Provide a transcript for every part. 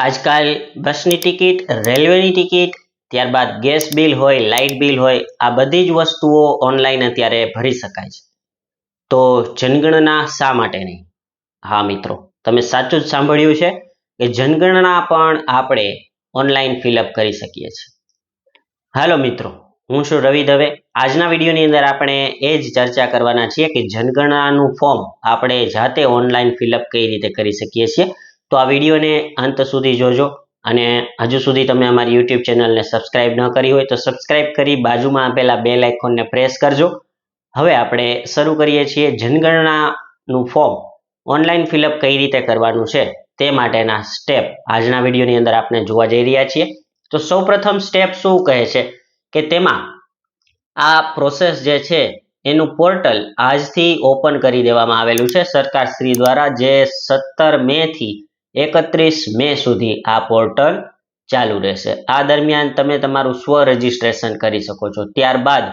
આજકાલ બસની ટિકિટ, રેલવેની ટિકિટ, ત્યારબાદ ગેસ બિલ હોય, લાઇટ બિલ હોય, આ બધી જ વસ્તુઓ ઓનલાઈન અત્યારે ભરી શકાય છે. તો જનગણના શા માટે નહીં? હા મિત્રો, તમે સાચું જ સાંભળ્યું છે કે જનગણના પણ આપણે ઓનલાઈન ફિલઅપ કરી શકીએ છીએ. હાલો મિત્રો, હું છું રવિ દવે. આજના વિડીયોની અંદર આપણે એ જ ચર્ચા કરવાના છીએ કે જનગણનાનું ફોર્મ આપણે જાતે ઓનલાઈન ફિલઅપ કઈ રીતે કરી શકીએ છીએ. તો આ વિડીયોને અંત સુધી જોજો અને હજુ સુધી તમે અમારી યુટ્યુબ ચેનલને સબસ્ક્રાઇબ ન કરી હોય તો સબસ્ક્રાઇબ કરી બાજુમાં આપેલા બેલ આઇકોનને પ્રેસ કરજો. હવે આપણે શરૂ કરીએ છીએ. જનગણનાનું ફોર્મ ઓનલાઈન ફિલઅપ કઈ રીતે કરવાનું છે તે માટેના સ્ટેપ આજના વિડીયોની અંદર આપણે જોવા જઈ રહ્યા છીએ. તો સૌપ્રથમ સ્ટેપ શું કહે છે કે તેમાં આ પ્રોસેસ જે છે એનું પોર્ટલ આજથી ઓપન કરી દેવામાં આવેલું છે સરકાર શ્રી દ્વારા, જે 17 મે થી 31 મે સુધી આ પોર્ટલ ચાલુ રહેશે. આ દરમિયાન તમે તમારું સ્વ રજિસ્ટ્રેશન કરી શકો છો. ત્યારબાદ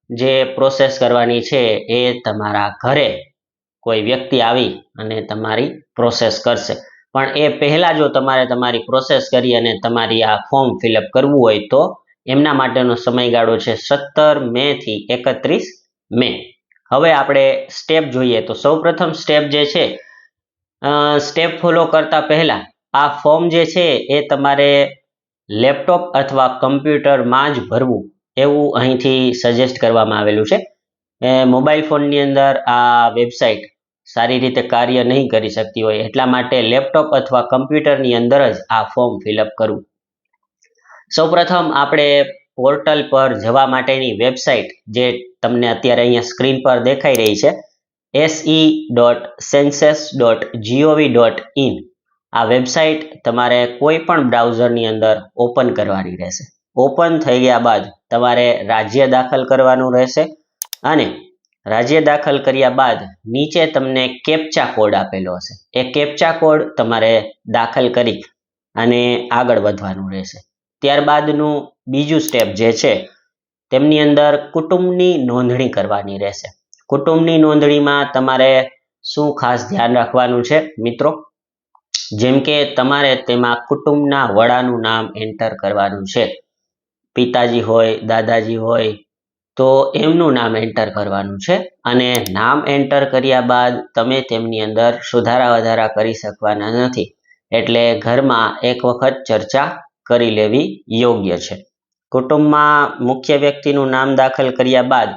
જે પ્રોસેસ કરવાની છે એ તમારા ઘરે કોઈ વ્યક્તિ આવી અને તમારી પ્રોસેસ કરશે. પણ એ પહેલા જો તમારે તમારી પ્રોસેસ કરી અને તમારી આ ફોર્મ ફિલઅપ કરવું હોય તો એમના માટેનો સમયગાળો છે 17 મે થી 31 મે. હવે આપણે સ્ટેપ જોઈએ. તો સૌપ્રથમ સ્ટેપ જે છે, સ્ટેપ ફોલો કરતા પહેલા આ ફોર્મ જે છે એ તમારે લેપટોપ અથવા કમ્પ્યુટરમાં જ ભરવું એવું અહીંથી સજેસ્ટ કરવામાં આવેલું છે. મોબાઈલ ફોનની અંદર આ વેબસાઇટ સારી રીતે કાર્ય નહીં કરી શકતી હોય, એટલા માટે લેપટોપ અથવા કમ્પ્યુટરની અંદર જ આ ફોર્મ ફિલઅપ કરવું. સૌપ્રથમ આપણે પોર્ટલ પર જવા માટેની વેબસાઇટ જે તમને અત્યારે અહીંયા સ્ક્રીન પર દેખાઈ રહી છે, se.census.gov.in, આ વેબસાઇટ તમારે કોઈ પણ બ્રાઉઝરની અંદર ઓપન કરવાની રહેશે. ઓપન થઈ ગયા બાદ તમારે રાજ્ય દાખલ કરવાનું રહેશે અને રાજ્ય દાખલ કર્યા બાદ નીચે તમને કેપ્ચા કોડ આપેલો હશે. એ કેપ્ચા કોડ તમારે દાખલ કરી અને આગળ વધવાનું રહેશે. ત્યારબાદનું બીજું સ્ટેપ જે છે તેમની અંદર કુટુંબની નોંધણી કરવાની રહેશે. કુટુંબની નોંધણીમાં તમારે શું ખાસ ધ્યાન રાખવાનું છે મિત્રો? જેમ કે તમારે તેમાં કુટુંબના વડાનું નામ એન્ટર કરવાનું છે. પિતાજી હોય, દાદાજી હોય તો એમનું નામ એન્ટર કરવાનું છે અને નામ એન્ટર કર્યા બાદ તમે તેમની અંદર સુધારા વધારા કરી શકવાના નથી. એટલે ઘરમાં એક વખત ચર્ચા કરી લેવી યોગ્ય છે. કુટુંબમાં મુખ્ય વ્યક્તિનું નામ દાખલ કર્યા બાદ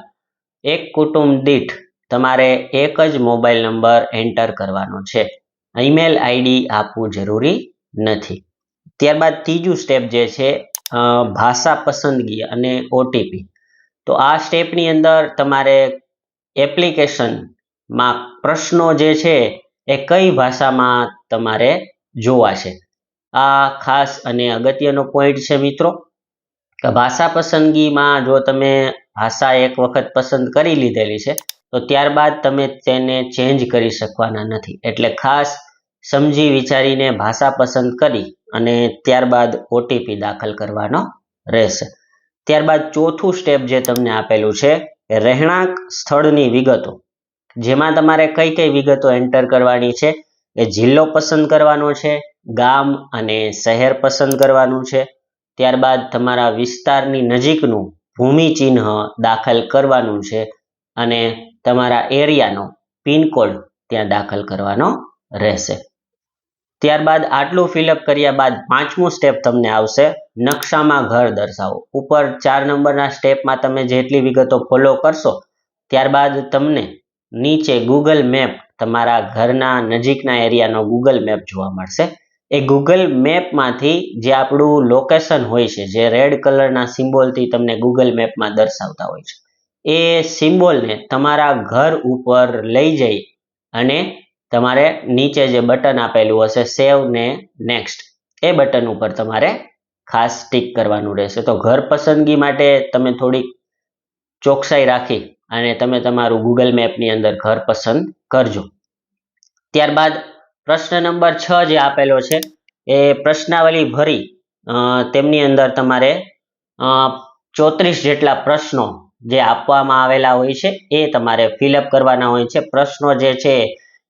એક કુટુંબ દીઠ તમારે એક જ મોબાઈલ નંબર એન્ટર કરવાનો છે. ઈમેલ આઈડી આપવું જરૂરી નથી. ત્યારબાદ ત્રીજું સ્ટેપ જે છે ભાષા પસંદગી અને ઓટીપી. તો આ સ્ટેપની અંદર તમારે એપ્લિકેશનમાં પ્રશ્નો જે છે એ કઈ ભાષામાં તમારે જોવા છે. આ ખાસ અને અગત્યનો પોઈન્ટ છે મિત્રો. ભાષા પસંદગીમાં જો તમે ભાષા એક વખત પસંદ કરી લીધેલી છે તો ત્યારબાદ તમે તેને ચેન્જ કરી શકવાના નથી. એટલે ખાસ સમજી વિચારીને ભાષા પસંદ કરી અને ત્યારબાદ ઓટીપી દાખલ કરવાનો રહેશે. ત્યારબાદ ચોથું સ્ટેપ જે તમને આપેલું છે એ રહેણાંક સ્થળની વિગતો, જેમાં તમારે કઈ કઈ વિગતો એન્ટર કરવાની છે. એ જિલ્લો પસંદ કરવાનો છે, ગામ અને શહેર પસંદ કરવાનું છે. ત્યારબાદ તમારા વિસ્તારની નજીકનું ભૂમિ ચિહ્ન દાખલ કરવાનું છે અને તમારા એરિયાનો પિનકોડ ત્યાં દાખલ કરવાનો રહેશે. ત્યારબાદ આટલું ફિલઅપ કર્યા બાદ પાંચમું સ્ટેપ તમને આવશે નકશામાં ઘર દર્શાવો. ઉપર 4 નંબરના સ્ટેપમાં તમે જેટલી વિગતો ફોલો કરશો ત્યારબાદ તમને નીચે ગૂગલ મેપ, તમારા ઘરના નજીકના એરિયાનો ગૂગલ મેપ જોવા મળશે. એ ગૂગલ મેપમાંથી જે આપણું લોકેશન હોય છે, જે રેડ કલરના સિમ્બોલથી તમને ગૂગલ મેપમાં દર્શાવતા હોય છે, એ સિમ્બોલને તમારા ઘર ઉપર લઈ જઈ અને તમારે નીચે જે બટન આપેલું હશે સેવ ને નેક્સ્ટ, એ બટન ઉપર તમારે ખાસ ટિક કરવાનું રહેશે. તો ઘર પસંદગી માટે તમે થોડીક ચોકસાઈ રાખી અને તમે તમારું ગૂગલ મેપની અંદર ઘર પસંદ કરજો. ત્યારબાદ પ્રશ્ન નંબર 6 જે આપેલો છે એ પ્રશ્નાવલી ભરી તેમની અંદર તમારે 34 જેટલા પ્રશ્નો જે આપવામાં આવેલા હોય છે એ તમારે ફિલઅપ કરવાના હોય છે. પ્રશ્નો જે છે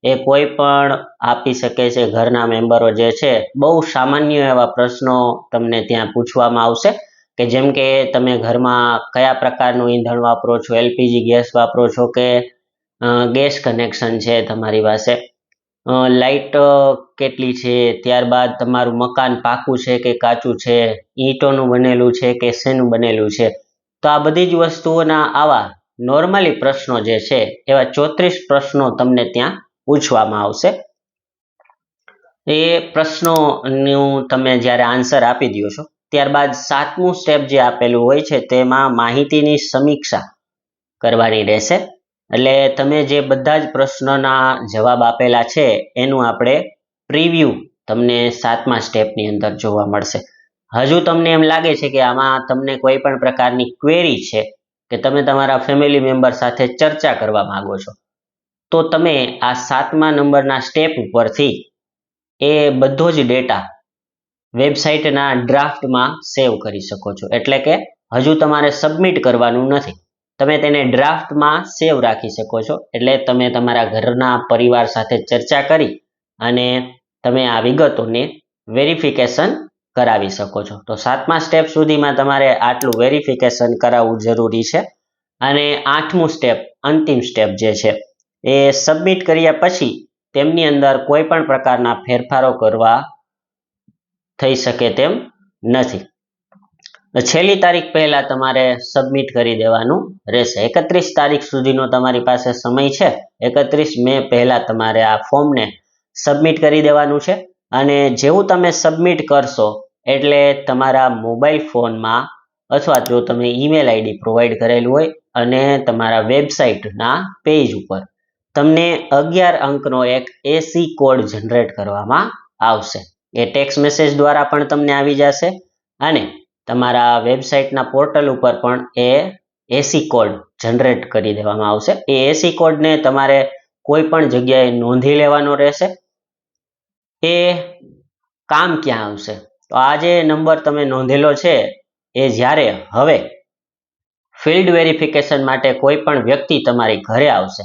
એ કોઈ પણ આપી શકે છે. ઘરના મેમ્બરો જે છે, બહુ સામાન્ય એવા પ્રશ્નો તમને ત્યાં પૂછવામાં આવશે કે જેમ કે તમે ઘરમાં કયા પ્રકારનું ઈંધણ વાપરો છો, એલપીજી ગેસ વાપરો છો કે ગેસ કનેક્શન છે તમારી પાસે, લાઇટ કેટલી છે, ત્યારબાદ તમારું મકાન પાકું છે કે કાચું છે, ઈંટોનું બનેલું છે કે શેનું બનેલું છે. તો આ બધી જ વસ્તુઓના આવા નોર્મલી પ્રશ્નો જે છે એવા 34 પ્રશ્નો તમને ત્યાં પૂછવામાં આવશે. એ પ્રશ્નોનું તમે જ્યારે આન્સર આપી દો છો ત્યારબાદ 7મું સ્ટેપ જે આપેલું હોય છે તેમાં માહિતીની સમીક્ષા કરવાની રહેશે. એટલે તમે જે બધા જ પ્રશ્નોના જવાબ આપેલા છે એનું આપણે પ્રિવ્યુ તમને 7મા સ્ટેપની અંદર જોવા મળશે. હજુ તમને એમ લાગે છે કે આમાં તમને કોઈ પણ પ્રકારની ક્વેરી છે કે તમે તમારા ફેમિલી મેમ્બર સાથે ચર્ચા કરવા માંગો છો, તો તમે આ 7મા નંબરના સ્ટેપ ઉપરથી એ બધો જ ડેટા વેબસાઇટના ડ્રાફ્ટમાં સેવ કરી શકો છો. એટલે કે હજુ તમારે સબમિટ કરવાનું નથી, તમે તેને ડ્રાફ્ટમાં સેવ રાખી શકો છો. એટલે તમે તમારા ઘરના પરિવાર સાથે ચર્ચા કરી અને તમે આ વિગતોને વેરિફિકેશન કરાવી શકો છો. તો 7મા સ્ટેપ સુધીમાં તમારે આટલું વેરિફિકેશન કરાવવું જરૂરી છે. અને 8મું સ્ટેપ, અંતિમ સ્ટેપ જે છે એ સબમિટ કર્યા પછી તેમની અંદર કોઈ પણ પ્રકારના ફેરફારો કરવા થઈ શકે તેમ નથી. છેલ્લી તારીખ પહેલા તમારે સબમિટ કરી દેવાનું રહેશે. 31 તારીખ સુધીનો તમારી પાસે સમય છે. 31 મે પહેલા તમારે આ ફોર્મને સબમિટ કરી દેવાનું છે. અને જેવું તમે સબમિટ કરશો એટલે તમારા મોબાઈલ ફોનમાં અથવા જો તમે ઈમેલ આઈડી પ્રોવાઈડ કરેલું હોય અને તમારા વેબસાઇટના પેજ ઉપર તમને 11 અંકનો એક એસી કોડ જનરેટ કરવામાં આવશે. એ ટેક્સ્ટ મેસેજ દ્વારા પણ તમને આવી જશે અને તમારા વેબસાઇટના પોર્ટલ ઉપર પણ એ એસી કોડ જનરેટ કરી દેવામાં આવશે. એ એસી કોડને તમારે કોઈ પણ જગ્યાએ નોંધી લેવાનો રહેશે. એ કામ ક્યાં આવશે? તો આ જે નંબર તમે નોંધેલો છે એ જ્યારે હવે ફિલ્ડ વેરિફિકેશન માટે કોઈ પણ વ્યક્તિ તમારી ઘરે આવશે,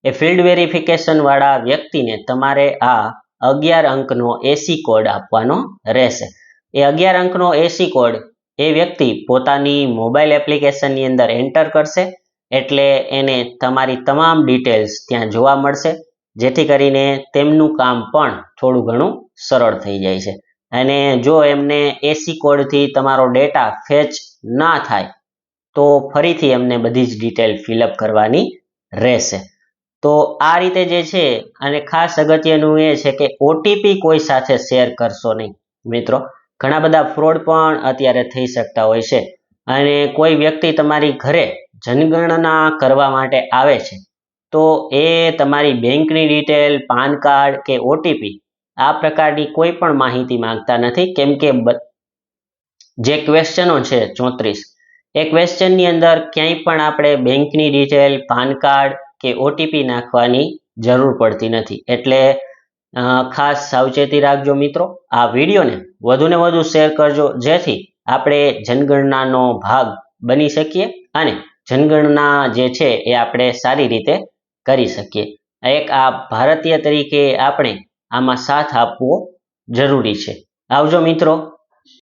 એ ફિલ્ડ વેરિફિકેશન વાળા વ્યક્તિને તમારે આ 11 અંકનો એસી કોડ આપવાનો રહેશે. એ 11 અંકનો એસી કોડ એ વ્યક્તિ પોતાની મોબાઈલ એપ્લિકેશનની અંદર એન્ટર કરશે એટલે એને તમારી તમામ ડિટેલ્સ ત્યાં જોવા મળશે, જેથી કરીને તેમનું કામ પણ થોડું ઘણું સરળ થઈ જાય છે. અને જો એમને એસી કોડથી તમારો ડેટા ફેચ ના થાય તો ફરીથી એમને બધી જ ડિટેલ ફિલઅપ કરવાની રહેશે. તો આ રીતે જે છે, અને ખાસ અગત્યનું એ છે કે ઓટીપી કોઈ સાથે શેર કરશો નહીં મિત્રો. ઘણા બધા ફ્રોડ પણ અત્યારે થઈ શકતા હોય છે અને કોઈ વ્યક્તિ તમારી ઘરે જનગણના કરવા માટે આવે છે તો એ તમારી બેંકની ડિટેલ, પાન કાર્ડ કે ઓટીપી આ પ્રકારની કોઈ પણ માહિતી માંગતા નથી. કેમ કે જે ક્વેશ્ચનો છે 34, એ ક્વેશ્ચનની અંદર ક્યાંય પણ આપણે બેંકની ડિટેલ, પાન કાર્ડ કે ઓટીપી નાખવાની જરૂર પડતી નથી. એટલે ખાસ સાવચેતી રાખજો મિત્રો. આ વિડીયોને વધુને વધુ શેર કરજો જેથી આપણે જનગણનાનો ભાગ બની શકીએ અને જનગણના જે છે એ આપણે સારી રીતે કરી શકીએ. એક આ ભારતીય તરીકે આપણે આમાં સાથ આપવો જરૂરી છે. આવજો મિત્રો.